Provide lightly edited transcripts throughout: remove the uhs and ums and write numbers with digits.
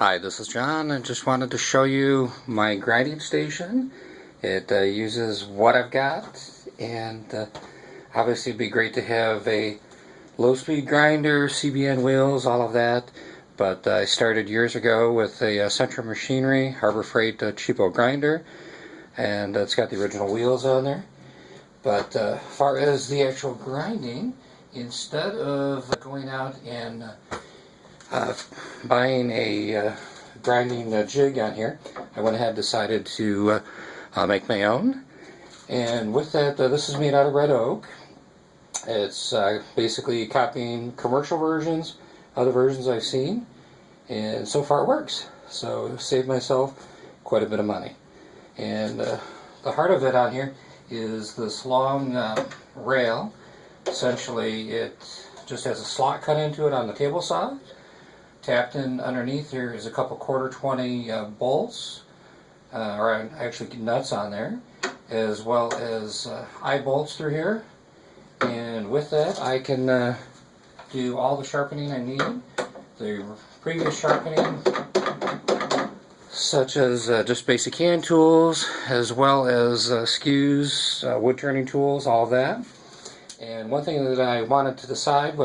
Hi, this is John. I just wanted to show you my grinding station. It uses what I've got, and obviously it'd be great to have a low-speed grinder, CBN wheels, all of that. But I started years ago with a Central Machinery Harbor Freight cheapo grinder, and it's got the original wheels on there. But as far as the actual grinding, instead of going out and buying a grinding jig on here, I went ahead and decided to make my own. And with that, this is made out of red oak. It's basically copying commercial versions, other versions I've seen, and so far it works. So saved myself quite a bit of money. And the heart of it on here is this long rail. Essentially, it just has a slot cut into it on the table saw. Tapped in underneath here is a couple 1/4 20 bolts, or actually nuts on there, as well as eye bolts through here. And with that, I can do all the sharpening I need. The previous sharpening, such as just basic hand tools, as well as skews, wood turning tools, all of that. And one thing that I wanted to decide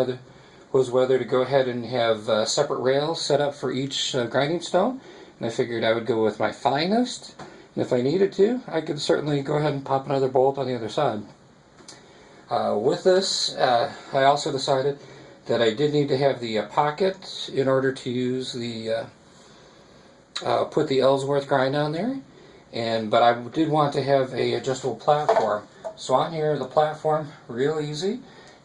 was whether to go ahead and have separate rails set up for each grinding stone. And I figured I would go with my finest, and if I needed to, I could certainly go ahead and pop another bolt on the other side. With this, I also decided that I did need to have the pocket in order to use the put the Ellsworth grind on there. But I did want to have a adjustable platform. So on here, the platform, real easy.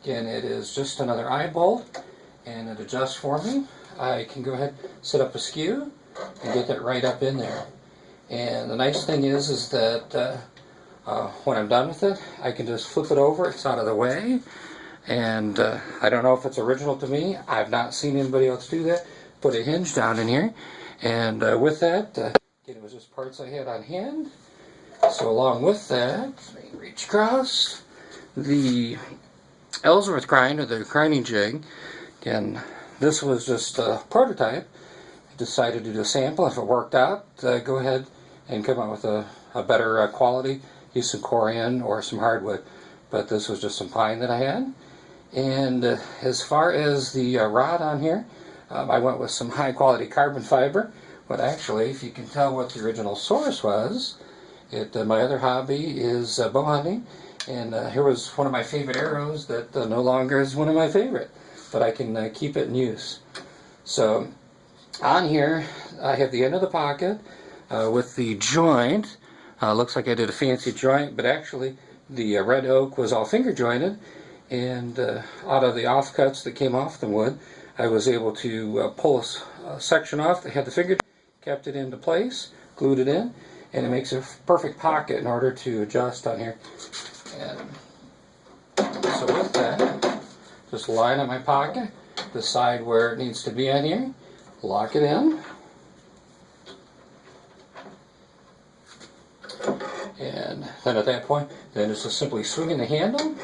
Again, it is just another eye bolt, and it adjusts for me. I can go ahead, set up a skew, and get that right up in there. And the nice thing is that when I'm done with it, I can just flip it over. It's out of the way. And I don't know if it's original to me. I've not seen anybody else do that. Put a hinge down in here. And with that, again, it was just parts I had on hand. So along with that, let me reach across the Ellsworth grind, or the grinding jig. Again, this was just a prototype. I decided to do a sample. If it worked out, go ahead and come out with a better quality. Use some corian or some hardwood, but this was just some pine that I had. And as far as the rod on here, I went with some high quality carbon fiber. But actually, if you can tell what the original source was, my other hobby is bow hunting. And here was one of my favorite arrows that no longer is one of my favorite, but I can keep it in use. So on here, I have the end of the pocket with the joint. Looks like I did a fancy joint, but actually the red oak was all finger jointed, and out of the offcuts that came off the wood, I was able to pull a section off that had the finger, kept it into place, glued it in, and it makes a perfect pocket in order to adjust on here. And so with that, just line up my pocket, decide where it needs to be on here, lock it in, and then at that point, then it's just simply swinging the handle,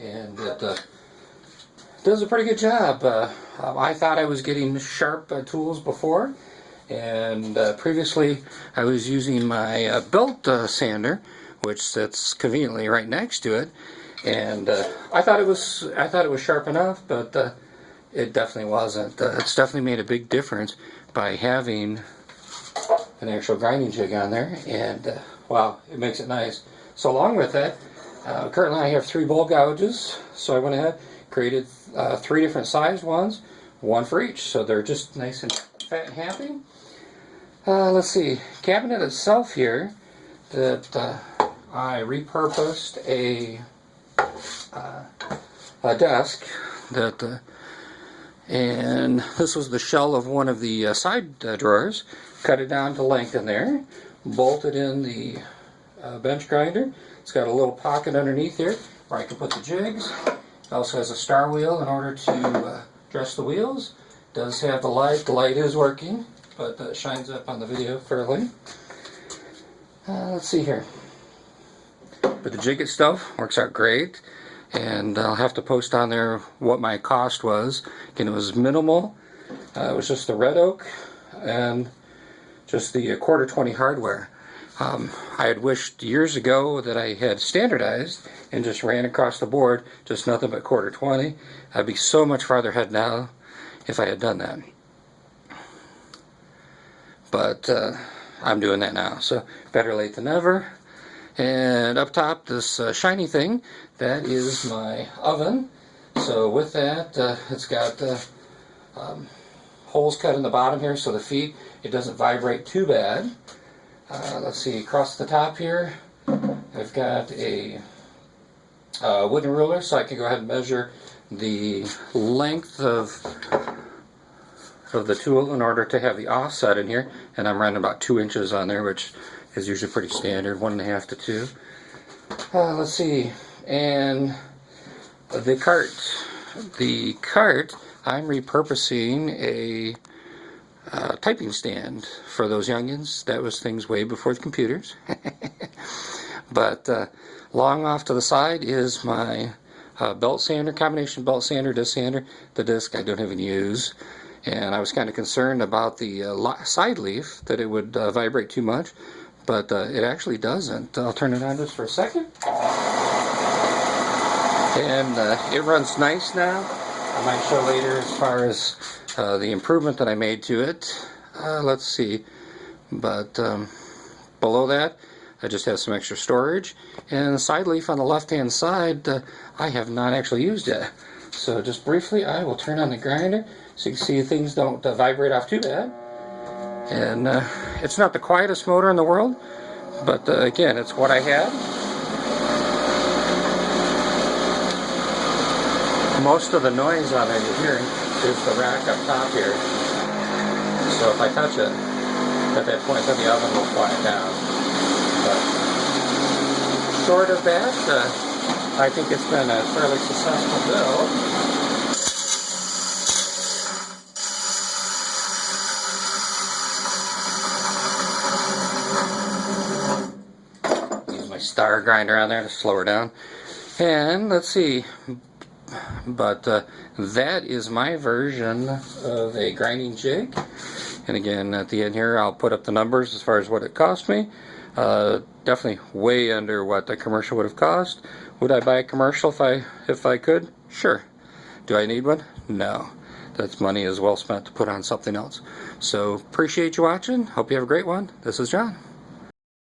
and it does a pretty good job. I thought I was getting sharp tools before, and previously I was using my belt sander, which sits conveniently right next to it, and I thought it was sharp enough, but it definitely wasn't. It's definitely made a big difference by having an actual grinding jig on there, and wow, it makes it nice. So along with that, currently I have 3 bowl gouges, so I went ahead, created 3 different sized ones, one for each, so they're just nice and fat and happy. Let's see, cabinet itself here, that I repurposed a desk that, and this was the shell of one of the side drawers. Cut it down to length in there, bolted in the bench grinder. It's got a little pocket underneath here where I can put the jigs. It also has a star wheel in order to dress the wheels. It does have the light. The light is working, but it shines up on the video fairly. Let's see here. But the jig itself works out great, and I'll have to post on there what my cost was. Again, it was minimal. It was just the red oak and just the 1/4 hardware. I had wished years ago that I had standardized and just ran across the board, just nothing but 1/4. I'd be so much farther ahead now if I had done that. But I'm doing that now, so better late than never. And up top, this shiny thing, that is my oven. So with that, it's got holes cut in the bottom here, so the feet, it doesn't vibrate too bad. Let's see, across the top here, I've got a wooden ruler, so I can go ahead and measure the length of the tool in order to have the offset in here, and I'm running about 2 inches on there, which is usually pretty standard, 1.5 to 2. Let's see, and the cart, I'm repurposing a typing stand for those youngins. That was things way before the computers. But long off to the side is my belt sander, combination belt sander, disc sander. The disc I don't even use. And I was kind of concerned about the side leaf, that it would vibrate too much, but it actually doesn't. I'll turn it on just for a second. And it runs nice now. I might show later as far as the improvement that I made to it. Let's see. But below that, I just have some extra storage. And the side leaf on the left-hand side, I have not actually used yet. So just briefly, I will turn on the grinder so you can see things don't vibrate off too bad. And it's not the quietest motor in the world, but again, it's what I had. Most of the noise on it you're hearing is the rack up top here. So if I touch it, at that point then the oven will quiet down. But short of that, I think it's been a fairly successful build. Use my star grinder on there to slow her down. And let's see, but that is my version of a grinding jig. And again, at the end here, I'll put up the numbers as far as what it cost me. Definitely way under what the commercial would have cost. Would I buy a commercial if I could? Sure. Do I need one? No. That's money as well spent to put on something else. So appreciate you watching. Hope you have a great one. This is John.